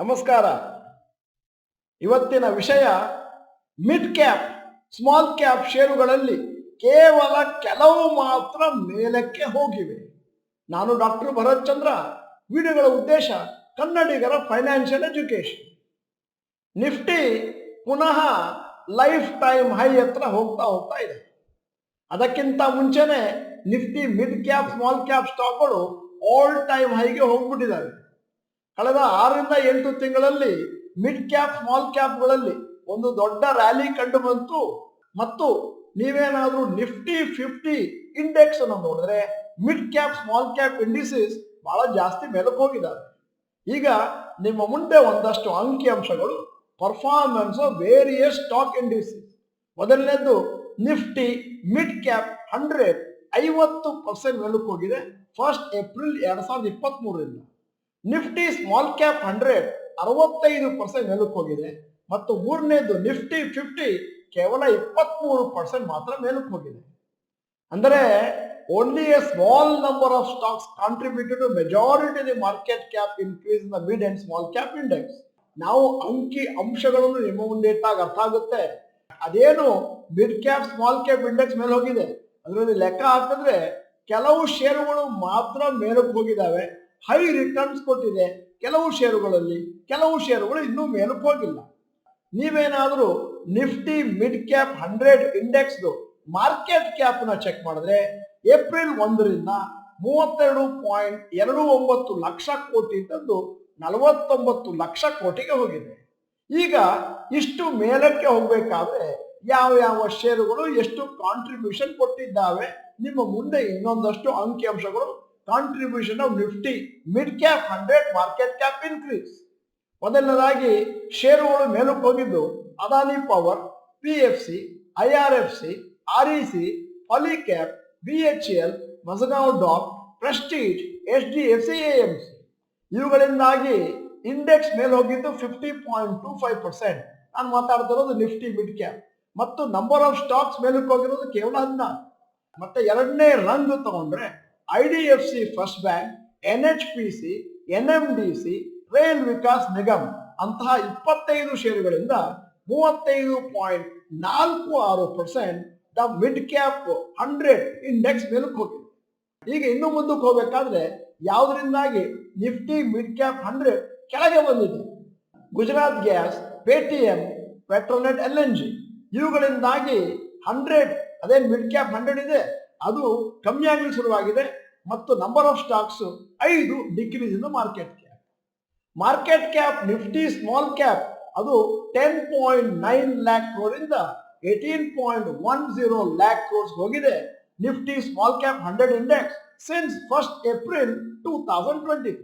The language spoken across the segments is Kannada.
ನಮಸ್ಕಾರ. ಇವತ್ತಿನ ವಿಷಯ ಮಿಡ್ ಕ್ಯಾಪ್ ಸ್ಮಾಲ್ ಕ್ಯಾಪ್ ಷೇರುಗಳಲ್ಲಿ ಕೇವಲ ಕೆಲವು ಮಾತ್ರ ಮೇಲಕ್ಕೆ ಹೋಗಿವೆ. ನಾನು ಡಾಕ್ಟರ್ ಭರತ್ ಚಂದ್ರ. ವಿಡಿಯೋಗಳ ಉದ್ದೇಶ ಕನ್ನಡಿಗರ ಫೈನಾನ್ಷಿಯಲ್ ಎಜುಕೇಶನ್. ನಿಫ್ಟಿ ಪುನಃ ಲೈಫ್ ಟೈಮ್ ಹೈ ಹತ್ರ ಹೋಗ್ತಾ ಇದೆ. ಅದಕ್ಕಿಂತ ಮುಂಚೆನೆ Nifty mid cap small cap ಸ್ಟಾಕ್ಗಳು ಆಲ್ ಟೈಮ್ ಹೈಗೆ ಹೋಗ್ಬಿಟ್ಟಿದ್ದಾವೆ. ಕಳೆದ 6 ರಿಂದ 8 ತಿಂಗಳಲ್ಲಿ ಮಿಡ್ ಕ್ಯಾಪ್ ಸ್ಮಾಲ್ ಕ್ಯಾಪ್ಗಳಲ್ಲಿ ಒಂದು ದೊಡ್ಡ ರ್ಯಾಲಿ ಕಂಡು ಬಂತು. ಮತ್ತು ನೀವೇನಾದ್ರೂ ನಿಫ್ಟಿ 50 ಇಂಡೆಕ್ಸ್ ಅನ್ನು ನೋಡಿದ್ರೆ mid cap small cap indices ಬಹಳ ಜಾಸ್ತಿ ಮೇಲಕ್ಕೆ ಹೋಗಿದ್ದಾರೆ. ಈಗ ನಿಮ್ಮ ಮುಂದೆ ಒಂದಷ್ಟು ಅಂಕಿಅಂಶಗಳು ಪರ್ಫಾರ್ಮೆನ್ಸ್ ವೇರಿಯಸ್ ಸ್ಟಾಕ್ ಇಂಡಿಸಸ್. ಮೊದಲನೇದು ನಿಫ್ಟಿ ಮಿಡ್ ಕ್ಯಾಪ್ 100 50% ಮೇಲಕ್ಕೆ ಹೋಗಿದೆ ಫಸ್ಟ್ ಏಪ್ರಿಲ್ 2023ರಿಂದ. ನಿಫ್ಟಿ ಸ್ಮಾಲ್ ಕ್ಯಾಪ್ 100 65% ಮೇಲಕ್ಕೆ ಹೋಗಿದೆ. ಮತ್ತು ಮೂರನೇದು ನಿಫ್ಟಿ 50 ಕೇವಲ 23% ಮಾತ್ರ ಮೇಲಕ್ಕೆ ಹೋಗಿದೆ. ಅಂದರೆ only a small number of stocks contributed to majority the market cap increase in the mid and small cap index. ನಾವು ಅಂಕಿ ಅಂಶಗಳನ್ನು ನಿಮ್ಮ ಮುಂದೆ ಇಟ್ಟಾಗ ಅರ್ಥ ಆಗುತ್ತೆ. ಅದೇನು mid cap small cap index ಮೇಲೆ ಹೋಗಿದೆ ಅದರಲ್ಲಿ ಲೆಕ್ಕ ಹಾಕಿದ್ರೆ ಕೆಲವು ಷೇರುಗಳು ಮಾತ್ರ ಮೇಲಕ್ಕೆ ಹೋಗಿದ್ದಾವೆ, ಹೈ ರಿಟರ್ನ್ಸ್ ಕೊಟ್ಟಿದೆ. ಕೆಲವು ಷೇರುಗಳು ಇನ್ನೂ ಮೇಲಕ್ಕೆ ಹೋಗಿಲ್ಲ. ನೀವೇನಾದರೂ Nifty mid cap 100 index market cap ನ ಚೆಕ್ ಮಾಡಿದ್ರೆ ಏಪ್ರಿಲ್ 1ರಿಂದ 32.29 ಲಕ್ಷ ಕೋಟಿ ಇದ್ದದ್ದು 49 ಲಕ್ಷ ಕೋಟಿಗೆ ಹೋಗಿದೆ. ಈಗ ಇಷ್ಟು ಮೇಲಕ್ಕೆ ಹೋಗ್ಬೇಕಾದ್ರೆ ಯಾವ ಷೇರುಗಳು ಎಷ್ಟು ಕಾಂಟ್ರಿಬ್ಯೂಷನ್ ಕೊಟ್ಟಿದ್ದಾವೆ ನಿಮ್ಮ ಮುಂದೆ ಇನ್ನೊಂದಷ್ಟು ಅಂಕಿಅಂಶಗಳು. Contribution of Nifty mid cap 100 market cap increase. ಮೊದಲನೇದಾಗಿ ಷೇರುಗಳು ಮೇಲಕ್ಕೆ ಹೋಗಿದ್ದು Adani Power, PFC, IRFC, REC, Polycab, BHEL, Mazagon Dock, Prestige, HDFC, AMC. ಇವುಗಳಿಂದಾಗಿ ಇಂಡೆಕ್ಸ್ ಮೇಲೆ ಹೋಗಿದ್ದು 50.25%. ನಾನು ಮಾತಾಡ್ತಿರೋದು ನಿಫ್ಟಿ ಮಿಡ್ ಕ್ಯಾಪ್. ಮತ್ತು ನಂಬರ್ ಆಫ್ ಸ್ಟಾಕ್ಸ್ ಮೇಲಕ್ಕೆ ಹೋಗಿರೋದು ಕೇವಲ 14. ಮತ್ತೆ ಎರಡನೇ ರಂಗ್ ತಗೊಂಡ್ರೆ IDFC First Bank, NHPC, NMDC, Rail Vikas Nigam ಅಂತಹ 25 ಷೇರುಗಳಿಂದ 35.46% ದ ಮಿಡ್ ಕ್ಯಾಪ್ 100 ಇಂಡೆಕ್ಸ್ ಮೇಲಕ್ಕೆ ಹೋಗಿದೆ. ಈಗ ಇನ್ನು ಮುಂದಕ್ಕೆ ಹೋಗಬೇಕಾದ್ರೆ ಯಾವುದರಿಂದಾಗಿ ನಿಫ್ಟಿ ಮಿಡ್ ಕ್ಯಾಪ್ 100 ಕೆಳಗೆ ಬಂದಿದೆ? Gujarat gas, Paytm, Petronet, LNG ಇವುಗಳಿಂದಾಗಿ 100 ಅದೇ ಮಿಡ್ ಕ್ಯಾಪ್ 100 ಇದೆ ಅದು ಕಮ್ಮಿ ಆಗಲಿ ಶುರುವಾಗಿದೆ. ಮತ್ತು number of stocks 5 decrease in market cap Nifty small cap ಅದು 10.9 ಲ್ಯಾಕ್ ಕ್ರೋರ್ ಇಂದ 18.10 ಲ್ಯಾಕ್ ಕ್ರೋರ್ಸ್ ಹೋಗಿದೆ. Nifty small cap 100 index since first April 2023.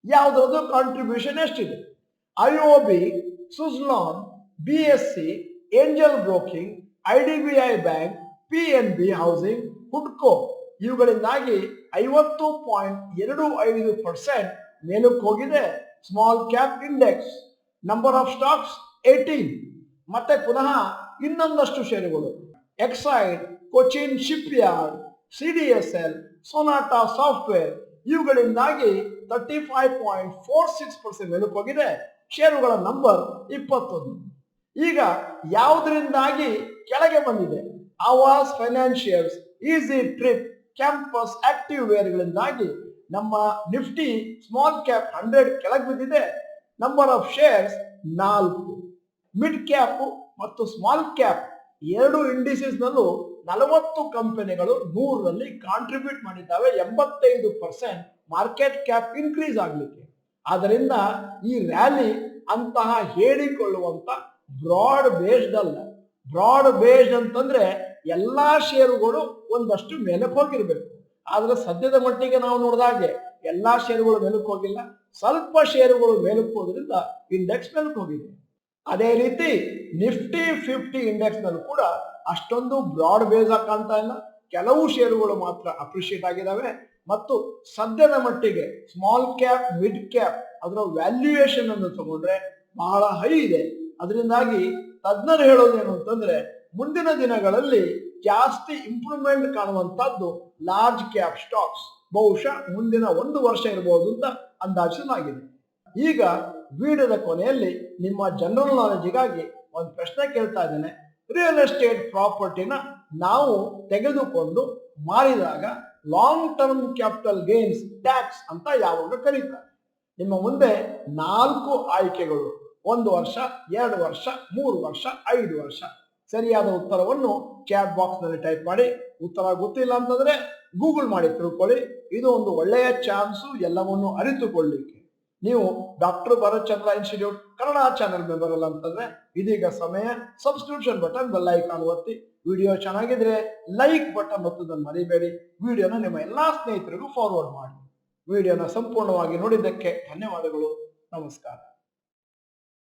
ಯಾವುದಾದ್ರು ಕಾಂಟ್ರಿಬ್ಯೂಷನ್ ಎಷ್ಟಿದೆ? IOB, Suzlon, BSC, Angel Broking, IDBI Bank, PNB Housing, Hudco ಇವುಗಳಿಂದಾಗಿ 50.25% ಮೇಲಕ್ಕೆ ಹೋಗಿದೆ small cap index. Number of stocks 18. ಮತ್ತೆ ಪುನಃ ಇನ್ನೊಂದಷ್ಟು ಷೇರುಗಳು Exide, Cochin Shipyard, CDSL, Sonata Software ಇವುಗಳಿಂದಾಗಿ 35.46% ಮೇಲಕ್ಕೆ ಹೋಗಿದೆ. ಷೇರುಗಳ ನಂಬರ್ 21. ಈಗ ಯಾವುದರಿಂದಾಗಿ ಕೆಳಗೆ ಬಂದಿದೆ? Aavas financials, Easy Trip, Campus, Active ವೇರ್ಗಳಿಂದಾಗಿ ನಮ್ಮ ನಿಫ್ಟಿ ಸ್ಮಾಲ್ ಕ್ಯಾಪ್ 100 ಕೆಳಗೆ ಬಿದ್ದಿದೆ. Number of shares 4. Mid cap ಮತ್ತು ಸ್ಮಾಲ್ ಕ್ಯಾಪ್ 2 ಇಂಡಿಸಸ್ ನಲ್ಲೂ 40 ಕಂಪನಿಗಳು 100ರಲ್ಲಿ ಕಾಂಟ್ರಿಬ್ಯೂಟ್ ಮಾಡಿದ್ದಾವೆ 85% ಮಾರ್ಕೆಟ್ ಕ್ಯಾಪ್ ಇನ್ಕ್ರೀಸ್ ಆಗ್ಲಿಕ್ಕೆ. ಆದ್ದರಿಂದ ಈ ರ್ಯಾಲಿ ಅಂತಹ ಹೇಳಿಕೊಳ್ಳುವಂತ ಬ್ರಾಡ್ ಬೇಸ್ಡ್ ಅಲ್ಲ. ಬ್ರಾಡ್ ಬೇಸ್ಡ್ ಅಂತಂದ್ರೆ ಎಲ್ಲಾ ಷೇರುಗಳು ಒಂದಷ್ಟು ಮೇಲಕ್ಕೆ ಹೋಗಿರ್ಬೇಕು. ಆದ್ರೆ ಸದ್ಯದ ಮಟ್ಟಿಗೆ ನಾವು ನೋಡಿದಾಗೆ ಎಲ್ಲಾ ಷೇರುಗಳು ಮೇಲಕ್ಕೆ ಹೋಗಿಲ್ಲ, ಸ್ವಲ್ಪ ಷೇರುಗಳು ಮೇಲಕ್ಕೆ ಹೋದ್ರಿಂದ ಇಂಡೆಕ್ಸ್ ಮೇಲಕ್ಕೆ ಹೋಗಿದೆ. ಅದೇ ರೀತಿ ನಿಫ್ಟಿ 50 ಇಂಡೆಕ್ಸ್ ನಲ್ಲೂ ಕೂಡ ಅಷ್ಟೊಂದು ಬ್ರಾಡ್ ಬೇಸ್ ಆಗಿ ಕಾಣ್ತಾ ಇಲ್ಲ. ಕೆಲವು ಷೇರುಗಳು ಮಾತ್ರ ಅಪ್ರಿಶಿಯೇಟ್ ಆಗಿದ್ದಾವೆ. ಮತ್ತು ಸದ್ಯದ ಮಟ್ಟಿಗೆ ಸ್ಮಾಲ್ ಕ್ಯಾಪ್ ಮಿಡ್ ಕ್ಯಾಪ್ ಅದರ ವ್ಯಾಲ್ಯೂಯೇಷನ್ ಅನ್ನು ತಗೊಂಡ್ರೆ ಬಹಳ ಹೈ ಇದೆ. ಅದರಿಂದಾಗಿ ತಜ್ಞರು ಹೇಳೋದೇನು ಅಂತಂದ್ರೆ ಮುಂದಿನ ದಿನಗಳಲ್ಲಿ ಜಾಸ್ತಿ ಇಂಪ್ರೂವ್ಮೆಂಟ್ ಕಾಣುವಂತದ್ದು ಲಾರ್ಜ್ ಕ್ಯಾಪ್ ಸ್ಟಾಕ್ಸ್ ಬಹುಶಃ ಮುಂದಿನ 1 ವರ್ಷ ಇರಬಹುದು ಅಂತ ಅಂದಾಜಿಸಲಾಗಿದೆ. ಈಗ ವಿಡಿಯೋದ ಕೊನೆಯಲ್ಲಿ ನಿಮ್ಮ ಜನರಲ್ ನಾಲೆಜ್ಗಾಗಿ ಒಂದು ಪ್ರಶ್ನೆ ಕೇಳ್ತಾ ಇದ್ದೇನೆ. ರಿಯಲ್ ಎಸ್ಟೇಟ್ ಪ್ರಾಪರ್ಟಿನ ನಾವು ತೆಗೆದುಕೊಂಡು ಮಾರಿದಾಗ long term capital gains tax ಅಂತ ಯಾವಾಗ ಕರೀತಾರೆ? ನಿಮ್ಮ ಮುಂದೆ 4 ಆಯ್ಕೆಗಳು: 1 ವರ್ಷ, 2 ವರ್ಷ, 3 ವರ್ಷ, 5 ವರ್ಷ. ಸರಿಯಾದ ಉತ್ತರವನ್ನು ಚಾಟ್ ಬಾಕ್ಸ್ ನಲ್ಲಿ ಟೈಪ್ ಮಾಡಿ. ಉತ್ತರ ಗೊತ್ತಿಲ್ಲ ಅಂತಂದ್ರೆ ಗೂಗಲ್ ಮಾಡಿ ತಿಳ್ಕೊಳ್ಳಿ. ಇದು ಒಂದು ಒಳ್ಳೆಯ ಚಾನ್ಸು ಎಲ್ಲವನ್ನು ಅರಿತುಕೊಳ್ಳಿಕ್ಕೆ. ನೀವು ಡಾಕ್ಟರ್ ಭರತ್ ಚಂದ್ರ ಇನ್ಸ್ಟಿಟ್ಯೂಟ್ ಕನ್ನಡ ಚಾನೆಲ್ ಮೆಂಬರ್ ಅಲ್ಲ ಅಂತಂದ್ರೆ ಇದೀಗ ಸಮಯ. ಸಬ್ಸ್ಕ್ರಿಪ್ಷನ್ ಬಟನ್, ಬೆಲ್ ಐಕಾನ್ ಒತ್ತಿ. ವಿಡಿಯೋ ಚೆನ್ನಾಗಿದ್ರೆ ಲೈಕ್ ಬಟನ್ ಒತ್ತೋದನ್ನು ಮರಿಬೇಡಿ. ವಿಡಿಯೋನ ನಿಮ್ಮ ಎಲ್ಲಾ ಸ್ನೇಹಿತರಿಗೂ ಫಾರ್ವರ್ಡ್ ಮಾಡಿ. ವಿಡಿಯೋನ ಸಂಪೂರ್ಣವಾಗಿ ನೋಡಿದ್ದಕ್ಕೆ ಧನ್ಯವಾದಗಳು. ನಮಸ್ಕಾರ.